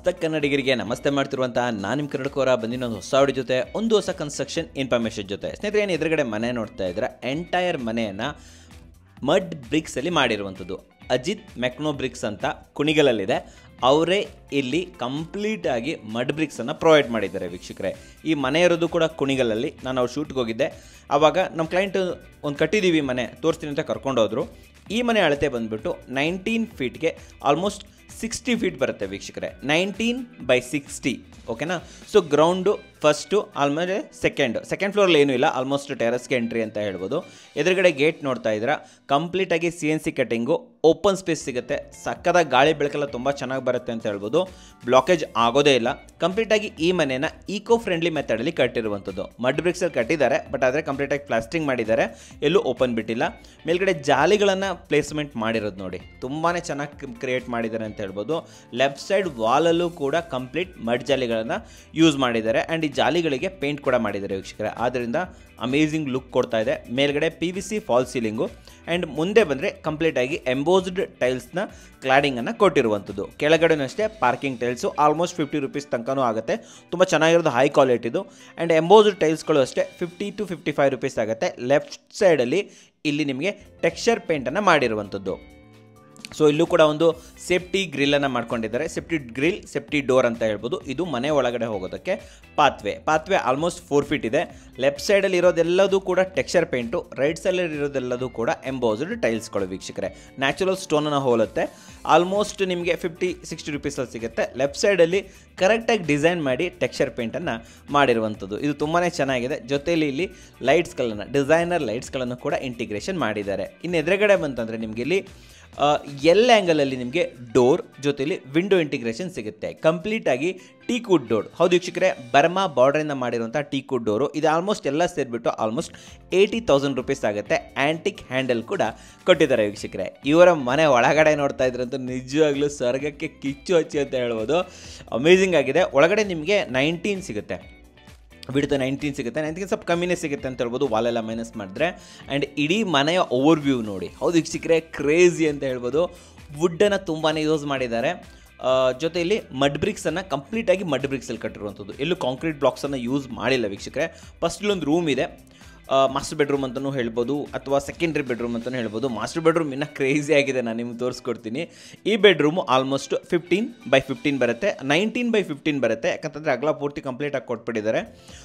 ಸಮಸ್ತ ಕನ್ನಡಿಗರಿಗೆ ನಮಸ್ತೆ ಮಾಡ್ತಿರುವಂತಹ ನಾನು ನಿಮ್ಮ ಕನ್ನಡಕೋರ ಬಂದಿನ ಒಂದು ಹೊಸ ಆಡಿಯೋ ಜೊತೆ ಒಂದು ಹೊಸ ಕನ್ಸ್ಟ್ರಕ್ಷನ್ ಇನ್ಫಾರ್ಮೇಷನ್ ಜೊತೆ. ಸ್ನೇಹಿತರೆ, ಏನು ಎದುರುಗಡೆ ಮನೆ ನೋಡ್ತಾ ಇದ್ರೆ ಎಂಟೈರ್ ಮನೆಯನ್ನು ಮಡ್ ಬ್ರಿಕ್ಸಲ್ಲಿ ಮಾಡಿರುವಂಥದ್ದು. ಅಜಿತ್ ಮೆಕ್ನೋ ಬ್ರಿಕ್ಸ್ ಅಂತ ಕುಣಿಗಲಲ್ಲಿದೆ. ಅವರೇ ಇಲ್ಲಿ ಕಂಪ್ಲೀಟಾಗಿ ಮಡ್ ಬ್ರಿಕ್ಸನ್ನು ಪ್ರೊವೈಡ್ ಮಾಡಿದ್ದಾರೆ ವೀಕ್ಷಕರೇ. ಈ ಮನೆ ಇರೋದು ಕೂಡ ಕುಣಿಗಲಲ್ಲಿ. ನಾನು ಅವ್ರು ಶೂಟ್ಗೆ ಹೋಗಿದ್ದೆ. ಆವಾಗ ನಮ್ಮ ಕ್ಲೈಂಟ್ ಒಂದು ಕಟ್ಟಿದ್ದೀವಿ ಮನೆ ತೋರಿಸ್ತೀನಿ ಅಂತ ಕರ್ಕೊಂಡೋದ್ರು. ಈ ಮನೆ ಅಳತೆ ಬಂದುಬಿಟ್ಟು 19 ಫೀಟ್ಗೆ ಆಲ್ಮೋಸ್ಟ್ 60 ಫೀಟ್ ಬರುತ್ತೆ ವೀಕ್ಷಕರೇ. 19/60, ಓಕೆನಾ. ಸೊ ಗ್ರೌಂಡು ಫಸ್ಟು, ಆಮೇಲೆ ಸೆಕೆಂಡ್ ಫ್ಲೋರಲ್ಲಿ ಏನೂ ಇಲ್ಲ, ಆಲ್ಮೋಸ್ಟ್ ಟೆರಸ್ಗೆ ಎಂಟ್ರಿ ಅಂತ ಹೇಳ್ಬೋದು. ಎದುರುಗಡೆ ಗೇಟ್ ನೋಡ್ತಾ ಇದ್ದೀರಾ, ಕಂಪ್ಲೀಟಾಗಿ CNC ಕಟ್ಟಿಂಗು, ಓಪನ್ ಸ್ಪೇಸ್ ಸಿಗುತ್ತೆ. ಸಕ್ಕದಾಗಿ ಗಾಳಿ ಬೆಳಕೆಲ್ಲ ತುಂಬ ಚೆನ್ನಾಗಿ ಬರುತ್ತೆ ಅಂತ ಹೇಳ್ಬೋದು. ಬ್ಲಾಕೇಜ್ ಆಗೋದೇ ಇಲ್ಲ. ಕಂಪ್ಲೀಟಾಗಿ ಈ ಮನೆಯನ್ನು ಈಕೋ ಫ್ರೆಂಡ್ಲಿ ಮೆಥಡಲ್ಲಿ ಕಟ್ಟಿರುವಂಥದ್ದು. ಮಡ್ ಬ್ರಿಕ್ಸಲ್ಲಿ ಕಟ್ಟಿದ್ದಾರೆ, ಬಟ್ ಆದರೆ ಕಂಪ್ಲೀಟಾಗಿ ಪ್ಲಾಸ್ಟಿಂಗ್ ಮಾಡಿದ್ದಾರೆ, ಎಲ್ಲೂ ಓಪನ್ ಬಿಟ್ಟಿಲ್ಲ. ಮೇಲ್ಗಡೆ ಜಾಲಿಗಳನ್ನು ಪ್ಲೇಸ್ಮೆಂಟ್ ಮಾಡಿರೋದು ನೋಡಿ, ತುಂಬಾ ಚೆನ್ನಾಗಿ ಕ್ರಿಯೇಟ್ ಮಾಡಿದ್ದಾರೆ ಅಂತ ಹೇಳ್ಬೋದು. ಲೆಫ್ಟ್ ಸೈಡ್ ವಾಲಲ್ಲೂ ಕೂಡ ಕಂಪ್ಲೀಟ್ ಮಡ್ ಜಾಲಿಗಳನ್ನು ಯೂಸ್ ಮಾಡಿದ್ದಾರೆ. ಆ್ಯಂಡ್ ಈ ಜಾಲಿಗಳಿಗೆ ಪೇಂಟ್ ಕೂಡ ಮಾಡಿದ್ದಾರೆ ವೀಕ್ಷಕರೇ. ಆದ್ದರಿಂದ ಅಮೇಝಿಂಗ್ ಲುಕ್ ಕೊಡ್ತಾ ಇದೆ. ಮೇಲ್ಗಡೆ PVC ಫಾಲ್ ಸೀಲಿಂಗು. ಆ್ಯಂಡ್ ಮುಂದೆ ಬಂದರೆ ಕಂಪ್ಲೀಟಾಗಿ ಎಂಬೋಸ್ಡ್ ಟೈಲ್ಸ್ನ ಕ್ಲಾಡಿಂಗನ್ನು ಕೊಟ್ಟಿರುವಂಥದ್ದು. ಕೆಳಗಡೆನೂ ಅಷ್ಟೇ ಪಾರ್ಕಿಂಗ್ ಟೈಲ್ಸು ಆಲ್ಮೋಸ್ಟ್ 50 ರುಪೀಸ್ ತನಕನೂ ಆಗುತ್ತೆ. ತುಂಬ ಚೆನ್ನಾಗಿರೋದು, ಹೈ ಕ್ವಾಲಿಟಿದು. ಆ್ಯಂಡ್ ಎಂಬೋಸ್ಡ್ ಟೈಲ್ಸ್ಗಳು ಅಷ್ಟೇ 50 to 55 ರುಪೀಸ್ ಆಗುತ್ತೆ. ಲೆಫ್ಟ್ ಸೈಡಲ್ಲಿ ಇಲ್ಲಿ ನಿಮಗೆ ಟೆಕ್ಸ್ಚರ್ ಪೇಂಟನ್ನು ಮಾಡಿರುವಂಥದ್ದು. ಸೊ ಇಲ್ಲೂ ಕೂಡ ಒಂದು ಸೇಫ್ಟಿ ಗ್ರಿಲ್ಲನ್ನು ಮಾಡ್ಕೊಂಡಿದ್ದಾರೆ. ಸೇಫ್ಟಿ ಗ್ರಿಲ್, ಸೇಫ್ಟಿ ಡೋರ್ ಅಂತ ಹೇಳ್ಬೋದು. ಇದು ಮನೆ ಒಳಗಡೆ ಹೋಗೋದಕ್ಕೆ ಪಾತ್ವೆ ಆಲ್ಮೋಸ್ಟ್ 4 ಫೀಟ್ ಇದೆ. ಲೆಫ್ಟ್ ಸೈಡಲ್ಲಿ ಇರೋದೆಲ್ಲದೂ ಕೂಡ ಟೆಕ್ಸ್ಚರ್ ಪೇಂಟು, ರೈಟ್ ಸೈಡಲ್ಲಿ ಇರೋದೆಲ್ಲದೂ ಕೂಡ ಎಂಬೋಸ್ಡ್ ಟೈಲ್ಸ್ಗಳು ವೀಕ್ಷಕರೇ. ನ್ಯಾಚುರಲ್ ಸ್ಟೋನನ್ನು ಹೋಲುತ್ತೆ. ಆಲ್ಮೋಸ್ಟ್ ನಿಮಗೆ 50-60 ರುಪೀಸಲ್ಲಿ ಸಿಗುತ್ತೆ. ಲೆಫ್ಟ್ ಸೈಡಲ್ಲಿ ಕರೆಕ್ಟಾಗಿ ಡಿಸೈನ್ ಮಾಡಿ ಟೆಕ್ಸ್ಚರ್ ಪೇಂಟನ್ನು ಮಾಡಿರುವಂಥದ್ದು. ಇದು ತುಂಬಾ ಚೆನ್ನಾಗಿದೆ. ಜೊತೆಯಲ್ಲಿ ಇಲ್ಲಿ ಲೈಟ್ಸ್ಗಳನ್ನು, ಡಿಸೈನರ್ ಲೈಟ್ಸ್ಗಳನ್ನು ಕೂಡ ಇಂಟಿಗ್ರೇಷನ್ ಮಾಡಿದ್ದಾರೆ. ಇನ್ನು ಎದುರುಗಡೆ ಬಂತಂದರೆ ನಿಮಗೆ ಇಲ್ಲಿ ಎಲ್ ಆ್ಯಂಗಲಲ್ಲಿ ನಿಮಗೆ ಡೋರ್ ಜೊತೆಲಿ ವಿಂಡೋ ಇಂಟಿಗ್ರೇಷನ್ ಸಿಗುತ್ತೆ. ಕಂಪ್ಲೀಟಾಗಿ ಟೀಕುಡ್ ಡೋರ್. ಹೌದು ವೀಕ್ಷಕರೇ, ಬರ್ಮಾ ಬಾರ್ಡ್ರಿಂದ ಮಾಡಿರುವಂಥ ಟೀಕುಡ್ ಡೋರು. ಇದು ಆಲ್ಮೋಸ್ಟ್ ಎಲ್ಲ ಸೇರಿಬಿಟ್ಟು ಆಲ್ಮೋಸ್ಟ್ 80,000 ರುಪೀಸ್ ಆಗುತ್ತೆ. ಆ್ಯಂಟಿಕ್ ಹ್ಯಾಂಡಲ್ ಕೂಡ ಕೊಟ್ಟಿದ್ದಾರೆ ವೀಕ್ಷಕರೇ. ಇವರ ಮನೆ ಒಳಗಡೆ ನೋಡ್ತಾ ಇದ್ರಂತೂ ನಿಜವಾಗ್ಲೂ ಸ್ವರ್ಗಕ್ಕೆ ಕಿಚ್ಚು ಹಚ್ಚಿ ಅಂತ ಹೇಳ್ಬೋದು. ಅಮೇಝಿಂಗ್ ಆಗಿದೆ. ಒಳಗಡೆ ನಿಮಗೆ 19 ಸಿಗುತ್ತೆ, ಬಿಡ್ತು 19 ಸಿಗುತ್ತೆ. 19 ಸ್ವಲ್ಪ ಕಮ್ಮಿನೇ ಸಿಗುತ್ತೆ ಅಂತ ಹೇಳ್ಬೋದು, ವಾಲೆಲ್ಲ ಮೈನಸ್ ಮಾಡಿದ್ರೆ. ಆ್ಯಂಡ್ ಇಡೀ ಮನೆಯ ಓವರ್ ವ್ಯೂ ನೋಡಿ. ಹೌದು ವೀಕ್ಷಕರೇ, ಕ್ರೇಜಿ ಅಂತ ಹೇಳ್ಬೋದು. ವುಡ್ಡನ್ನು ತುಂಬಾ ಯೂಸ್ ಮಾಡಿದ್ದಾರೆ. ಜೊತೆಯಲ್ಲಿ ಮಡ್ ಬ್ರಿಕ್ಸನ್ನು ಕಂಪ್ಲೀಟಾಗಿ ಮಡ್ ಬ್ರಿಕ್ಸಲ್ಲಿ ಕಟ್ಟಿರುವಂಥದ್ದು. ಎಲ್ಲೂ ಕಾಂಕ್ರೀಟ್ ಬ್ಲಾಕ್ಸನ್ನು ಯೂಸ್ ಮಾಡಿಲ್ಲ ವೀಕ್ಷಕರೇ. ಫಸ್ಟ್ ಇಲ್ಲೊಂದು ರೂಮ್ ಇದೆ, ಮಾಸ್ಟರ್ ಬೆಡ್ರೂಮ್ ಅಂತಲೂ ಹೇಳ್ಬೋದು, ಅಥವಾ ಸೆಕೆಂಡ್ರಿ ಬೆಡ್ರೂಮ್ ಅಂತಲೂ ಹೇಳ್ಬೋದು. ಮಾಸ್ಟರ್ ಬೆಡ್ರೂಮ್ ಇನ್ನೂ ಕ್ರೇಜಿ ಆಗಿದೆ, ನಾನು ನಿಮ್ಗೆ ತೋರಿಸ್ಕೊಡ್ತೀನಿ. ಈ ಬೆಡ್ರೂಮು ಆಲ್ಮೋಸ್ಟ್ 15/15 ಬರುತ್ತೆ, 19/15 ಬರುತ್ತೆ. ಯಾಕಂತಂದರೆ ಅಗಲ ಪೂರ್ತಿ ಕಂಪ್ಲೀಟಾಗಿ ಕೊಟ್ಬಿಟ್ಟಿದ್ದಾರೆ.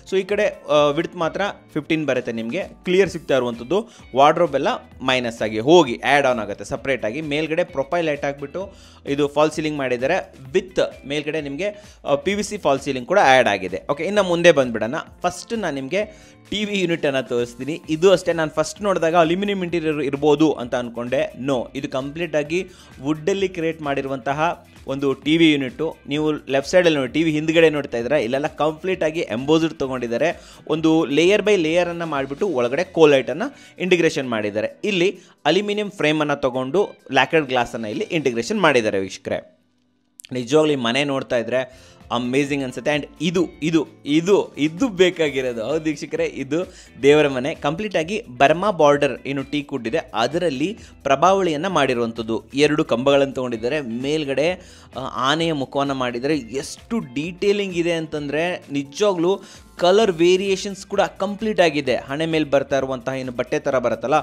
ಸೊ ಈ ಕಡೆ ವಿಡ್ತ್ ಮಾತ್ರ 15 ಬರುತ್ತೆ. ನಿಮಗೆ ಕ್ಲಿಯರ್ ಸಿಗ್ತಾ ಇರುವಂಥದ್ದು. ವಾರ್ಡ್ರೋಬ್ ಎಲ್ಲ ಮೈನಸ್ ಆಗಿ ಹೋಗಿ ಆ್ಯಡ್ ಆನ್ ಆಗುತ್ತೆ ಸಪ್ರೇಟಾಗಿ. ಮೇಲ್ಗಡೆ ಪ್ರೊಫೈಲ್ ಲೈಟ್ ಆಗಿಬಿಟ್ಟು ಇದು ಫಾಲ್ ಸೀಲಿಂಗ್ ಮಾಡಿದ್ದಾರೆ. ವಿತ್ ಮೇಲ್ಗಡೆ ನಿಮಗೆ PVC ಫಾಲ್ ಸೀಲಿಂಗ್ ಕೂಡ ಆ್ಯಡ್ ಆಗಿದೆ. ಓಕೆ, ಇನ್ನು ಮುಂದೆ ಬಂದುಬಿಡೋಣ. ಫಸ್ಟ್ ನಾನು ನಿಮಗೆ TV ಯೂನಿಟನ್ನು ತೋರಿಸ್ತೀನಿ. ಇದು ಅಷ್ಟೇ, ನಾನು ಫಸ್ಟ್ ನೋಡಿದಾಗ ಅಲ್ಯೂಮಿನಿಯಂ ಇಂಟೀರಿಯರ್ ಇರ್ಬೋದು ಅಂತ ಅಂದ್ಕೊಂಡೆ. ನೋ, ಇದು ಕಂಪ್ಲೀಟಾಗಿ ವುಡ್ಡಲ್ಲಿ ಕ್ರಿಯೇಟ್ ಮಾಡಿರುವಂತಹ ಒಂದು TV ಯೂನಿಟು. ನೀವು ಲೆಫ್ಟ್ ಸೈಡಲ್ಲಿ ನೋಡಿ, TV ಹಿಂದ್ಗಡೆ ನೋಡ್ತಾ ಇದ್ದೀರಾ, ಇಲ್ಲೆಲ್ಲ ಕಂಪ್ಲೀಟಾಗಿ ಎಂಬೋಸ್ಡ್ ತೊಗೊಂಡಿದ್ದಾರೆ. ಒಂದು ಲೇಯರ್ ಬೈ ಲೇಯರನ್ನು ಮಾಡಿಬಿಟ್ಟು ಒಳಗಡೆ ಕೋಲೈಟನ್ನು ಇಂಟಿಗ್ರೇಷನ್ ಮಾಡಿದ್ದಾರೆ. ಇಲ್ಲಿ ಅಲ್ಯೂಮಿನಿಯಂ ಫ್ರೇಮನ್ನು ತೊಗೊಂಡು ಲ್ಯಾಕರ್ಡ್ ಗ್ಲಾಸನ್ನು ಇಲ್ಲಿ ಇಂಟಿಗ್ರೇಷನ್ ಮಾಡಿದ್ದಾರೆ ವೀಕ್ಷಕರೇ. ನಿಜವಾಗ್ಲೂ ಈ ಮನೆ ನೋಡ್ತಾ ಇದ್ದರೆ ಅಮೇಝಿಂಗ್ ಅನಿಸುತ್ತೆ. ಆ್ಯಂಡ್ ಇದು ಬೇಕಾಗಿರೋದು. ಹೌದು ವೀಕ್ಷಕರೇ, ಇದು ದೇವರ ಮನೆ. ಕಂಪ್ಲೀಟಾಗಿ ಬರ್ಮಾ ಬಾರ್ಡರ್ ಏನು ಟೀಕುಡ್ ಇದೆ ಅದರಲ್ಲಿ ಪ್ರಭಾವಳಿಯನ್ನು ಮಾಡಿರುವಂಥದ್ದು. 2 ಕಂಬಗಳನ್ನು ತೊಗೊಂಡಿದ್ದಾರೆ. ಮೇಲ್ಗಡೆ ಆನೆಯ ಮುಖವನ್ನು ಮಾಡಿದ್ದಾರೆ. ಎಷ್ಟು ಡೀಟೇಲಿಂಗ್ ಇದೆ ಅಂತಂದರೆ ನಿಜವಾಗ್ಲೂ ಕಲರ್ ವೇರಿಯೇಷನ್ಸ್ ಕೂಡ ಕಂಪ್ಲೀಟ್ ಆಗಿದೆ. ಹಣೆ ಮೇಲೆ ಬರ್ತಾ ಇರುವಂತಹ ಏನು ಬಟ್ಟೆ ಥರ ಬರುತ್ತಲ್ಲ,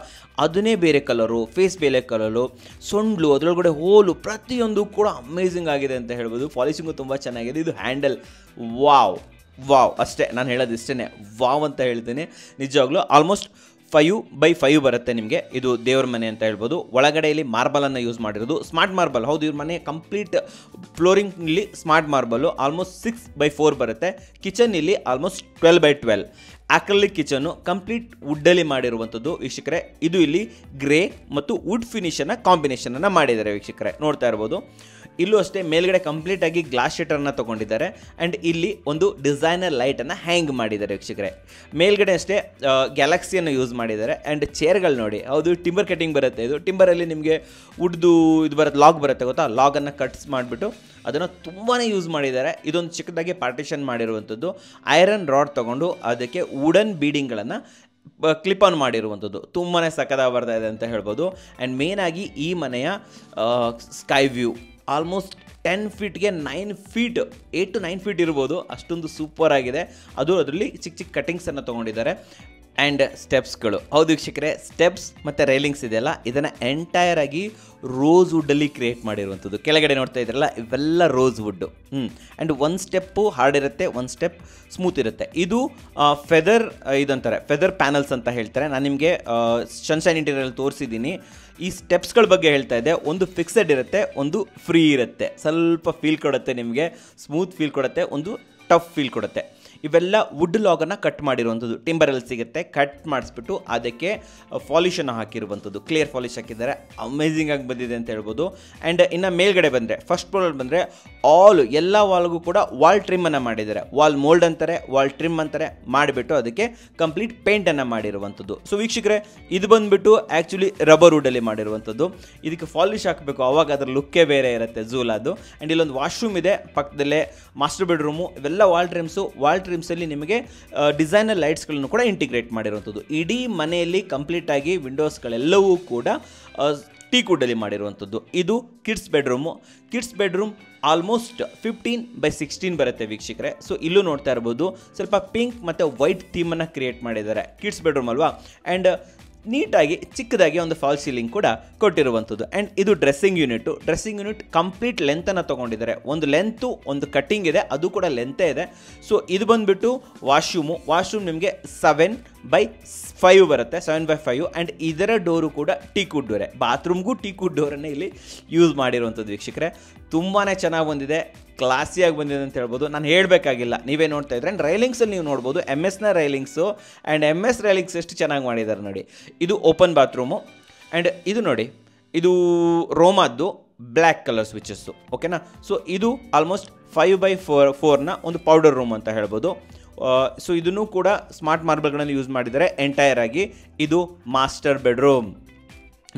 ಅದನ್ನೇ ಬೇರೆ ಕಲರು, ಫೇಸ್ ಬೇರೆ ಕಲರು, ಸೊಂಡ್ಲು, ಅದರೊಳಗಡೆ ಹೋಲು, ಪ್ರತಿಯೊಂದು ಕೂಡ ಅಮೇಝಿಂಗ್ ಆಗಿದೆ ಅಂತ ಹೇಳ್ಬೋದು. ಪಾಲಿಶಿಂಗು ತುಂಬ ಚೆನ್ನಾಗಿದೆ. ಇದು ಹ್ಯಾಂಡಲ್ ವಾವ್ ಅಷ್ಟೇ, ನಾನು ಹೇಳೋದು ಇಷ್ಟೇ, ವಾವ್ ಅಂತ ಹೇಳ್ತೀನಿ. ನಿಜವಾಗ್ಲೂ ಆಲ್ಮೋಸ್ಟ್ 5/5 ಬರುತ್ತೆ ನಿಮಗೆ. ಇದು ದೇವ್ರ ಮನೆ ಅಂತ ಹೇಳ್ಬೋದು. ಒಳಗಡೆಯಲ್ಲಿ ಮಾರ್ಬಲನ್ನು ಯೂಸ್ ಮಾಡಿರೋದು, ಸ್ಮಾರ್ಟ್ ಮಾರ್ಬಲ್. ಹೌದು, ಇವ್ರ ಮನೆ ಕಂಪ್ಲೀಟ್ ಫ್ಲೋರಿಂಗ್ಲಿ ಸ್ಮಾರ್ಟ್ ಮಾರ್ಬಲು. ಆಲ್ಮೋಸ್ಟ್ 6/4 ಬರುತ್ತೆ. ಕಿಚನ್ ಇಲ್ಲಿ ಆಲ್ಮೋಸ್ಟ್ 12/12. ಆಕ್ರಲಿಕ್ ಕಿಚನ್ನು ಕಂಪ್ಲೀಟ್ ವುಡ್ಡಲ್ಲಿ ಮಾಡಿರುವಂಥದ್ದು ವೀಕ್ಷಕರೇ. ಇದು ಇಲ್ಲಿ ಗ್ರೇ ಮತ್ತು ವುಡ್ ಫಿನಿಷನ್ನು ಕಾಂಬಿನೇಷನನ್ನು ಮಾಡಿದ್ದಾರೆ ವೀಕ್ಷಕರೇ, ನೋಡ್ತಾ ಇರ್ಬೋದು. ಇಲ್ಲೂ ಅಷ್ಟೇ ಮೇಲ್ಗಡೆ ಕಂಪ್ಲೀಟಾಗಿ ಗ್ಲಾಸ್ ಶಟರ್ನ ತೊಗೊಂಡಿದ್ದಾರೆ. ಆ್ಯಂಡ್ ಇಲ್ಲಿ ಒಂದು ಡಿಸೈನರ್ ಲೈಟನ್ನು ಹ್ಯಾಂಗ್ ಮಾಡಿದ್ದಾರೆ ವೀಕ್ಷಕರೇ. ಮೇಲ್ಗಡೆ ಅಷ್ಟೇ ಗ್ಯಾಲಕ್ಸಿಯನ್ನು ಯೂಸ್ ಮಾಡಿದ್ದಾರೆ. ಆ್ಯಂಡ್ ಚೇರ್ಗಳು ನೋಡಿ, ಹೌದು ಟಿಂಬರ್ ಕಟಿಂಗ್ ಬರುತ್ತೆ. ಇದು ಟಿಂಬರಲ್ಲಿ ನಿಮಗೆ ವುಡ್ದು ಇದು ಬರುತ್ತೆ, ಲಾಗ್ ಬರುತ್ತೆ ಗೊತ್ತಾ, ಲಾಗನ್ನು ಕಟ್ಸ್ ಮಾಡಿಬಿಟ್ಟು ಅದನ್ನು ತುಂಬಾ ಯೂಸ್ ಮಾಡಿದ್ದಾರೆ. ಇದೊಂದು ಚಿಕ್ಕದಾಗಿ ಪಾರ್ಟಿಷನ್ ಮಾಡಿರುವಂಥದ್ದು. ಐರನ್ ರಾಡ್ ತೊಗೊಂಡು ಅದಕ್ಕೆ ವುಡನ್ ಬೀಡಿಂಗ್ಗಳನ್ನು ಕ್ಲಿಪ್ ಆನ್ ಮಾಡಿರುವಂಥದ್ದು. ತುಂಬಾ ಸಖತ್ತಾಗಿ ಬರ್ತಾ ಇದೆ ಅಂತ ಹೇಳ್ಬೋದು. ಆ್ಯಂಡ್ ಮೇನಾಗಿ ಈ ಮನೆಯ sky view almost 10 ಫೀಟ್ಗೆ 9 feet 8 to 9 feet ಇರ್ಬೋದು, ಅಷ್ಟೊಂದು ಸೂಪರ್ ಆಗಿದೆ. ಅದು ಅದರಲ್ಲಿ ಚಿಕ್ಕ ಚಿಕ್ಕ ಕಟಿಂಗ್ಸನ್ನು ತೊಗೊಂಡಿದ್ದಾರೆ. ಆ್ಯಂಡ್ ಸ್ಟೆಪ್ಸ್ಗಳು, ಹೌದು ವೀಕ್ಷಕರೇ, ಸ್ಟೆಪ್ಸ್ ಮತ್ತು ರೈಲಿಂಗ್ಸ್ ಇದೆಯಲ್ಲ, ಇದನ್ನು ಎಂಟೈರ್ ಆಗಿ ರೋಸ್ ವುಡ್ಡಲ್ಲಿ ಕ್ರಿಯೇಟ್ ಮಾಡಿರುವಂಥದ್ದು. ಕೆಳಗಡೆ ನೋಡ್ತಾ ಇದ್ರಲ್ಲ, ಇವೆಲ್ಲ ರೋಸ್ ವುಡ್ಡು. ಆ್ಯಂಡ್ ಒಂದು ಸ್ಟೆಪ್ಪು ಹಾರ್ಡ್ ಇರುತ್ತೆ, ಒಂದು ಸ್ಟೆಪ್ ಸ್ಮೂತ್ ಇರುತ್ತೆ. ಇದು ಫೆದರ್ ಇದಂತಾರೆ, ಫೆದರ್ ಪ್ಯಾನಲ್ಸ್ ಅಂತ ಹೇಳ್ತಾರೆ. ನಾನು ನಿಮಗೆ ಸನ್ಶೈನ್ ಇಂಟೀರಿಯರಲ್ಲಿ ತೋರಿಸಿದ್ದೀನಿ. ಈ ಸ್ಟೆಪ್ಸ್ಗಳ ಬಗ್ಗೆ ಹೇಳ್ತಾ ಇದ್ದೆ. ಒಂದು ಫಿಕ್ಸೆಡ್ ಇರುತ್ತೆ, ಒಂದು ಫ್ರೀ ಇರುತ್ತೆ. ಸ್ವಲ್ಪ ಫೀಲ್ ಕೊಡುತ್ತೆ ನಿಮಗೆ, ಸ್ಮೂತ್ ಫೀಲ್ ಕೊಡುತ್ತೆ, ಒಂದು ಟಫ್ ಫೀಲ್ ಕೊಡುತ್ತೆ. ಇವೆಲ್ಲ ವುಡ್ ಲಾಗನ್ನು ಕಟ್ ಮಾಡಿರುವಂಥದ್ದು, ಟಿಂಬರಲ್ಲಿ ಸಿಗುತ್ತೆ. ಕಟ್ ಮಾಡಿಸ್ಬಿಟ್ಟು ಅದಕ್ಕೆ ಪಾಲಿಷನ್ನು ಹಾಕಿರುವಂಥದ್ದು, ಕ್ಲಿಯರ್ ಪಾಲಿಷ್ ಹಾಕಿದ್ದಾರೆ. ಅಮೇಝಿಂಗ್ ಆಗಿ ಬಂದಿದೆ ಅಂತ ಹೇಳ್ಬೋದು. ಆ್ಯಂಡ್ ಇನ್ನು ಮೇಲ್ಗಡೆ ಬಂದರೆ, ಫಸ್ಟ್ ಫ್ಲೋರಲ್ಲಿ ಬಂದರೆ ಎಲ್ಲ ವಾಲ್ಗೂ ಕೂಡ ವಾಲ್ ಟ್ರಿಮ್ಮನ್ನು ಮಾಡಿದ್ದಾರೆ. ವಾಲ್ ಮೋಲ್ಡ್ ಅಂತಾರೆ, ವಾಲ್ ಟ್ರಿಮ್ ಅಂತಾರೆ, ಮಾಡಿಬಿಟ್ಟು ಅದಕ್ಕೆ ಕಂಪ್ಲೀಟ್ ಪೇಂಟನ್ನು ಮಾಡಿರುವಂಥದ್ದು. ಸೊ ವೀಕ್ಷಕರೇ, ಇದು ಬಂದುಬಿಟ್ಟು ಆ್ಯಕ್ಚುಲಿ ರಬ್ಬರ್ ವುಡ್ಡಲ್ಲಿ ಮಾಡಿರುವಂಥದ್ದು. ಇದಕ್ಕೆ ಪಾಲಿಷ್ ಹಾಕಬೇಕು, ಆವಾಗ ಅದರ ಲುಕ್ಕೇ ಬೇರೆ ಇರುತ್ತೆ, ಝೂಲಾದು. ಆ್ಯಂಡ್ ಇಲ್ಲೊಂದು ವಾಶ್ರೂಮ್ ಇದೆ, ಪಕ್ಕದಲ್ಲೇ ಮಾಸ್ಟರ್ ಬೆಡ್ರೂಮು. ಇವೆಲ್ಲ ವಾಲ್ ಟ್ರಿಮ್ಸಲ್ಲಿ ನಿಮಗೆ ಡಿಸೈನರ್ ಲೈಟ್ಸ್ಗಳನ್ನು ಕೂಡ ಇಂಟಿಗ್ರೇಟ್ ಮಾಡಿರುವಂಥದ್ದು. ಇಡೀ ಮನೆಯಲ್ಲಿ ಕಂಪ್ಲೀಟಾಗಿ ವಿಂಡೋಸ್ಗಳೆಲ್ಲವೂ ಕೂಡ ಟೀಕ್ವುಡ್ಡಲ್ಲಿ ಮಾಡಿರುವಂಥದ್ದು. ಇದು ಕಿಡ್ಸ್ ಬೆಡ್ರೂಮ್ ಆಲ್ಮೋಸ್ಟ್ 15x16 ಬರುತ್ತೆ ವೀಕ್ಷಕರೇ. ಸೊ ಇಲ್ಲೂ ನೋಡ್ತಾ ಇರ್ಬೋದು, ಸ್ವಲ್ಪ ಪಿಂಕ್ ಮತ್ತು ವೈಟ್ ಥೀಮನ್ನು ಕ್ರಿಯೇಟ್ ಮಾಡಿದ್ದಾರೆ. ಕಿಡ್ಸ್ ಬೆಡ್ರೂಮ್ ಅಲ್ವಾ. ಆ್ಯಂಡ್ ನೀಟಾಗಿ ಚಿಕ್ಕದಾಗಿ ಒಂದು ಫಾಲ್ ಸೀಲಿಂಗ್ ಕೂಡ ಕೊಟ್ಟಿರುವಂಥದ್ದು. ಆ್ಯಂಡ್ ಇದು ಡ್ರೆಸ್ಸಿಂಗ್ ಯೂನಿಟ್ ಕಂಪ್ಲೀಟ್ ಲೆಂತನ್ನು ತೊಗೊಂಡಿದ್ದಾರೆ. ಒಂದು ಲೆಂತು, ಒಂದು ಕಟ್ಟಿಂಗ್ ಇದೆ, ಅದು ಕೂಡ ಲೆಂತೇ ಇದೆ. ಸೊ ಇದು ಬಂದುಬಿಟ್ಟು ವಾಶ್ರೂಮ್ ನಿಮಗೆ 7x5 ಬರುತ್ತೆ, 7x5. ಆ್ಯಂಡ್ ಇದರ ಡೋರು ಕೂಡ ಟೀಕ್ವುಡ್ ಡೋರೆ. ಬಾತ್ರೂಮ್ಗೂ ಟೀಕ್ವುಡ್ ಡೋರನ್ನೇ ಇಲ್ಲಿ ಯೂಸ್ ಮಾಡಿರುವಂಥದ್ದು ವೀಕ್ಷಕರೇ. ತುಂಬಾ ಚೆನ್ನಾಗಿ ಬಂದಿದೆ, ಕ್ಲಾಸಿಯಾಗಿ ಬಂದಿದೆ ಅಂತ ಹೇಳ್ಬೋದು. ನಾನು ಹೇಳಬೇಕಾಗಿಲ್ಲ, ನೀವೇ ನೋಡ್ತಾ ಇದ್ರೆ. ಆ್ಯಂಡ್ ರೈಲಿಂಗ್ಸಲ್ಲಿ ನೀವು ನೋಡ್ಬೋದು, MS railings. And MS railings ಎಷ್ಟು ಚೆನ್ನಾಗಿ ಮಾಡಿದ್ದಾರೆ ನೋಡಿ. ಇದು ಓಪನ್ ಬಾತ್ರೂಮು. ಆ್ಯಂಡ್ ಇದು ನೋಡಿ, ಇದು ರೋಮಾದ್ದು ಬ್ಲ್ಯಾಕ್ ಕಲರ್ ಸ್ವಿಚಸ್ಸು, ಓಕೆನಾ. ಸೊ ಇದು ಆಲ್ಮೋಸ್ಟ್ 5x4ನ ಒಂದು ಪೌಡರ್ ರೂಮ್ ಅಂತ ಹೇಳ್ಬೋದು. ಸೊ ಇದನ್ನು ಕೂಡ ಸ್ಮಾರ್ಟ್ ಮಾರ್ಬಲ್ಗಳನ್ನು ಯೂಸ್ ಮಾಡಿದ್ದಾರೆ ಎಂಟೈರ್ ಆಗಿ. ಇದು ಮಾಸ್ಟರ್ ಬೆಡ್ರೂಮ್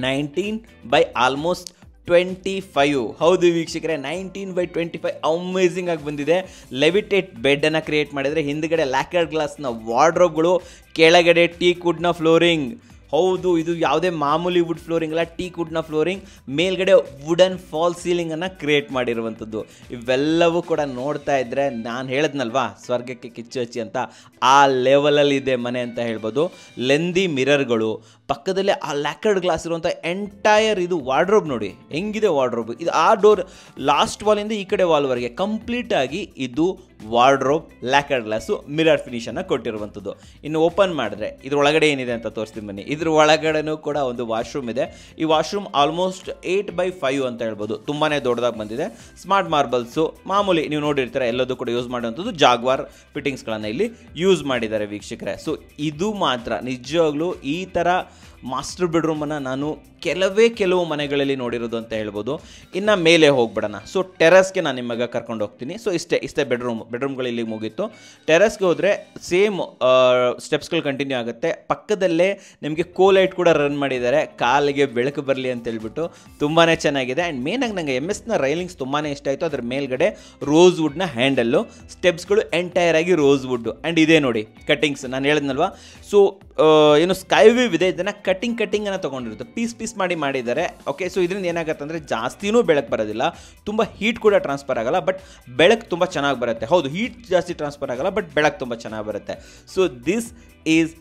19x25. ಹೌದು ವೀಕ್ಷಕರೇ, 19x25 ಅಮೇಝಿಂಗ್ ಆಗಿ ಬಂದಿದೆ. ಲೆವಿಟೇಟ್ ಬೆಡ್ಡನ್ನು ಕ್ರಿಯೇಟ್ ಮಾಡಿದರೆ, ಹಿಂದ್ಗಡೆ ಲ್ಯಾಕರ್ಡ್ ಗ್ಲಾಸ್ನ ವಾರ್ಡ್ರೋಬ್ಗಳು, ಕೆಳಗಡೆ ಟೀಕ್ವುಡ್ನ ಫ್ಲೋರಿಂಗ್. ಹೌದು, ಇದು ಯಾವುದೇ ಮಾಮೂಲಿ ವುಡ್ ಫ್ಲೋರಿಂಗ್ ಅಲ್ಲ, ಟೀಕ್ವುಡ್ನ ಫ್ಲೋರಿಂಗ್. ಮೇಲ್ಗಡೆ ವುಡನ್ ಫಾಲ್ ಸೀಲಿಂಗನ್ನು ಕ್ರಿಯೇಟ್ ಮಾಡಿರುವಂಥದ್ದು. ಇವೆಲ್ಲವೂ ಕೂಡ ನೋಡ್ತಾ ಇದ್ದರೆ, ನಾನು ಹೇಳಿದ್ನಲ್ವಾ ಸ್ವರ್ಗಕ್ಕೆ ಕಿಚ್ಚು ಹಚ್ಚಿ ಅಂತ, ಆ ಲೆವೆಲಲ್ಲಿ ಇದೆ ಮನೆ ಅಂತ ಹೇಳ್ಬೋದು. ಲೆಂದಿ ಮಿರರ್ಗಳು, ಪಕ್ಕದಲ್ಲೇ ಆ ಲ್ಯಾಕರ್ಡ್ ಗ್ಲಾಸ್ ಇರುವಂಥ ಎಂಟೈರ್ ಇದು ವಾರ್ಡ್ರೋಬ್ ನೋಡಿ ಹೆಂಗಿದೆ ವಾರ್ಡ್ರೋಬ್. ಇದು ಆ ಡೋರ್ ಲಾಸ್ಟ್ ವಾಲಿಂದ ಈ ಕಡೆ ವಾಲ್ವರೆಗೆ ಕಂಪ್ಲೀಟಾಗಿ ಇದು ವಾರ್ಡ್ರೋಬ್, ಲ್ಯಾಕರ್ಡ್ ಗ್ಲಾಸು, ಮಿರರ್ ಫಿನಿಷನ್ನು ಕೊಟ್ಟಿರುವಂಥದ್ದು. ಇನ್ನು ಓಪನ್ ಮಾಡಿದ್ರೆ ಇದ್ರ ಒಳಗಡೆ ಏನಿದೆ ಅಂತ ತೋರಿಸ್ತೀನಿ ಬನ್ನಿ. ಇದ್ರ ಒಳಗಡೆನೂ ಕೂಡ ಒಂದು ವಾಶ್ರೂಮ್ ಇದೆ. ಈ ವಾಶ್ರೂಮ್ ಆಲ್ಮೋಸ್ಟ್ 8x5 ಅಂತ ಹೇಳ್ಬೋದು, ತುಂಬಾ ದೊಡ್ಡದಾಗಿ ಬಂದಿದೆ. ಸ್ಮಾರ್ಟ್ ಮಾರ್ಬಲ್ಸು ಮಾಮೂಲಿ ನೀವು ನೋಡಿರ್ತಾರೆ, ಎಲ್ಲದೂ ಕೂಡ ಯೂಸ್ ಮಾಡುವಂಥದ್ದು. ಜಾಗ್ವಾರ್ ಫಿಟ್ಟಿಂಗ್ಸ್ಗಳನ್ನು ಇಲ್ಲಿ ಯೂಸ್ ಮಾಡಿದ್ದಾರೆ ವೀಕ್ಷಕರೇ. ಸೊ ಇದು ಮಾತ್ರ ನಿಜವಾಗ್ಲೂ ಈ ಥರ ಮಾಸ್ಟರ್ ಬೆಡ್ರೂಮನ್ನು ನಾನು ಕೆಲವು ಮನೆಗಳಲ್ಲಿ ನೋಡಿರೋದು ಅಂತ ಹೇಳ್ಬೋದು. ಇನ್ನು ಮೇಲೆ ಹೋಗ್ಬಿಡೋಣ. ಸೊ ಟೆರಸ್ಗೆ ನಾನು ನಿಮಗೆ ಕರ್ಕೊಂಡು ಹೋಗ್ತೀನಿ. ಸೊ ಇಷ್ಟೇ ಬೆಡ್ರೂಮ್ಗಳು ಇಲ್ಲಿ ಮುಗೀತು. ಟೆರಸ್ಗೆ ಹೋದರೆ ಸೇಮ್ ಸ್ಟೆಪ್ಸ್ಗಳು ಕಂಟಿನ್ಯೂ ಆಗುತ್ತೆ. ಪಕ್ಕದಲ್ಲೇ ನಿಮಗೆ ಕೋಲೈಟ್ ಕೂಡ ರನ್ ಮಾಡಿದ್ದಾರೆ, ಕಾಲಿಗೆ ಬೆಳಕು ಬರಲಿ ಅಂತ ಹೇಳ್ಬಿಟ್ಟು. ತುಂಬಾ ಚೆನ್ನಾಗಿದೆ. ಆ್ಯಂಡ್ ಮೇನಾಗಿ ನನಗೆ MS ರೈಲಿಂಗ್ಸ್ ತುಂಬಾ ಇಷ್ಟ ಆಯಿತು. ಅದರ ಮೇಲ್ಗಡೆ ರೋಸ್ ವುಡ್ನ ಹ್ಯಾಂಡಲ್ಲು, ಸ್ಟೆಪ್ಸ್ಗಳು ಎಂಟೈರ್ ಆಗಿ ರೋಸ್ ವುಡ್ಡು. ಆ್ಯಂಡ್ ಇದೇ ನೋಡಿ ಕಟ್ಟಿಂಗ್ಸ್, ನಾನು ಹೇಳಿದ್ನಲ್ವಾ. ಸೊ ಏನು ಸ್ಕೈ ವೇವ್ ಇದೆ, ಇದನ್ನು ಕಟ್ಟಿಂಗನ್ನು ತೊಗೊಂಡಿರುತ್ತೆ, ಪೀಸ್ ಮಾಡಿದ್ದಾರೆ. ಓಕೆ, ಸೊ ಇದರಿಂದ ಏನಾಗುತ್ತೆ ಅಂದರೆ ಜಾಸ್ತಿನೂ ಬೆಳಕು ಬರೋದಿಲ್ಲ, ತುಂಬ ಹೀಟ್ ಕೂಡ ಟ್ರಾನ್ಸ್ಫರ್ ಆಗಲ್ಲ, ಬಟ್ ಬೆಳಕು ತುಂಬ ಚೆನ್ನಾಗಿ ಬರುತ್ತೆ. ಹೌದು, ಹೀಟ್ ಜಾಸ್ತಿ ಟ್ರಾನ್ಸ್ಫರ್ ಆಗಲ್ಲ, ಬಟ್ ಬೆಳಕು ತುಂಬ ಚೆನ್ನಾಗಿ ಬರುತ್ತೆ. ಸೊ ದಿಸ್ ಈಸ್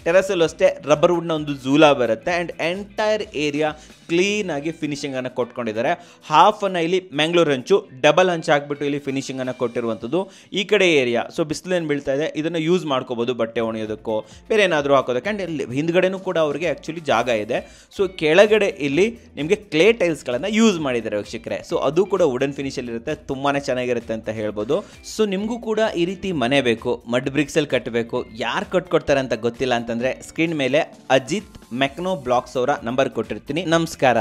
ಟೆರಸಲ್ಲೂ ಅಷ್ಟೇ ರಬ್ಬರ್ ವುಡ್ನ ಒಂದು ಝೂಲಾ ಬರುತ್ತೆ. ಆ್ಯಂಡ್ ಎಂಟೈರ್ ಏರಿಯಾ ಕ್ಲೀನಾಗಿ ಫಿನಿಷಿಂಗನ್ನು ಕೊಟ್ಕೊಂಡಿದ್ದಾರೆ. ಹಾಫನ್ನು ಇಲ್ಲಿ ಮ್ಯಾಂಗ್ಳೂರ್ ಹಂಚು, ಡಬಲ್ ಹಂಚು ಹಾಕ್ಬಿಟ್ಟು ಇಲ್ಲಿ ಫಿನಿಷಿಂಗನ್ನು ಕೊಟ್ಟಿರುವಂಥದ್ದು. ಈ ಕಡೆ ಏರಿಯಾ ಸೊ ಬಿಸಿಲೇನು ಬೀಳ್ತಾ ಇದೆ, ಇದನ್ನು ಯೂಸ್ ಮಾಡ್ಕೋಬೋದು ಬಟ್ಟೆ ಒಣೆಯೋದಕ್ಕೋ ಬೇರೆ ಏನಾದರೂ ಹಾಕೋದಕ್ಕೆ. ಆ್ಯಂಡ್ ಇಲ್ಲಿ ಹಿಂದ್ಗಡೆನೂ ಕೂಡ ಅವರಿಗೆ ಆ್ಯಕ್ಚುಲಿ ಜಾಗ ಇದೆ. ಸೊ ಕೆಳಗಡೆ ಇಲ್ಲಿ ನಿಮಗೆ ಕ್ಲೇ ಟೈಲ್ಸ್ಗಳನ್ನು ಯೂಸ್ ಮಾಡಿದ್ದಾರೆ ವೀಕ್ಷಕರೇ. ಸೊ ಅದು ಕೂಡ ವುಡನ್ ಫಿನಿಷಲ್ಲಿ ಇರುತ್ತೆ, ತುಂಬಾ ಚೆನ್ನಾಗಿರುತ್ತೆ ಅಂತ ಹೇಳ್ಬೋದು. ಸೊ ನಿಮಗೂ ಕೂಡ ಈ ರೀತಿ ಮನೆ ಬೇಕು, ಮಡ್ ಬ್ರಿಕ್ಸಲ್ಲಿ ಕಟ್ಟಬೇಕು, ಯಾರು ಕಟ್ಕೊಡ್ತಾರೆ ಅಂತ ಗೊತ್ತಿಲ್ಲ ಅಂತಂದರೆ ಸ್ಕ್ರೀನ್ ಮೇಲೆ ಅಜಿತ್ ಮೆಕ್ನೋ ಬ್ಲಾಕ್ಸ್ ಅವರ ನಂಬರ್ ಕೊಟ್ಟಿರ್ತೀನಿ. ನಮಸ್ಕಾರ.